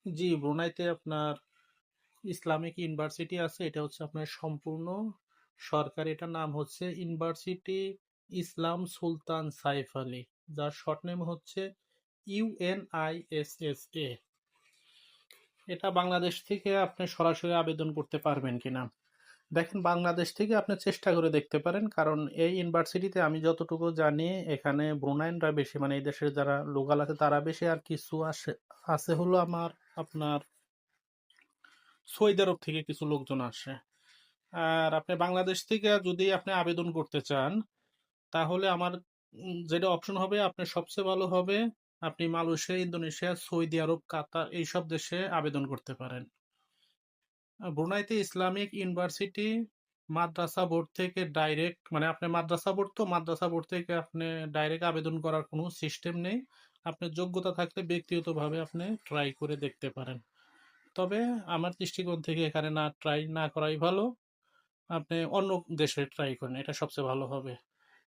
জি, ব্রুনাইতে আপনার Islamic university আছে। এটা হচ্ছে আপনার সম্পূর্ণ সরকারি। এটার নাম হচ্ছে ইউনিভার্সিটি ইসলাম সুলতান সাইফ আলী। যার শর্ট নেম হচ্ছে ইউএনআইএসএসএ। এটা বাংলাদেশ থেকে আপনি সরাসরি আবেদন করতে পারবেন কিনা? দেখেন, বাংলাদেশ থেকে আপনি চেষ্টা করে দেখতে পারেন। কারণ এই ইউনিভার্সিটিতে আমি যতটুকু জানি এখানে ব্রুনাইনরা বেশি, মানে এই দেশের যারা লোকাল আছে তারা বেশি, আর কিছু আছে হলো আপনার সৌদি আরব থেকে কিছু লোকজন আসে। আর আপনি বাংলাদেশ থেকে যদি আপনি আবেদন করতে চান, তাহলে আমার যেটা অপশন হবে আপনার সবচেয়ে ভালো হবে, আপনি মালয়েশিয়া, ইন্দোনেশিয়া, সৌদি আরব, কাতার এইসব দেশে আবেদন করতে পারেন। ব্রুনাইতে ইসলামিক ইউনিভার্সিটি মাদ্রাসা বোর্ড থেকে ডাইরেক্ট, মানে আপনি মাদ্রাসা বোর্ড, তো মাদ্রাসা বোর্ড থেকে আপনি ডাইরেক্ট আবেদন করার কোনো সিস্টেম নেই। আপনার যোগ্যতা থাকলে ব্যক্তিগতভাবে আপনি ট্রাই করে দেখতে পারেন। তবে আমার দৃষ্টিকোণ থেকে এখানে ট্রাই না করাই ভালো। আপনি অন্য দেশে ট্রাই করেন, এটা সবচেয়ে ভালো হবে।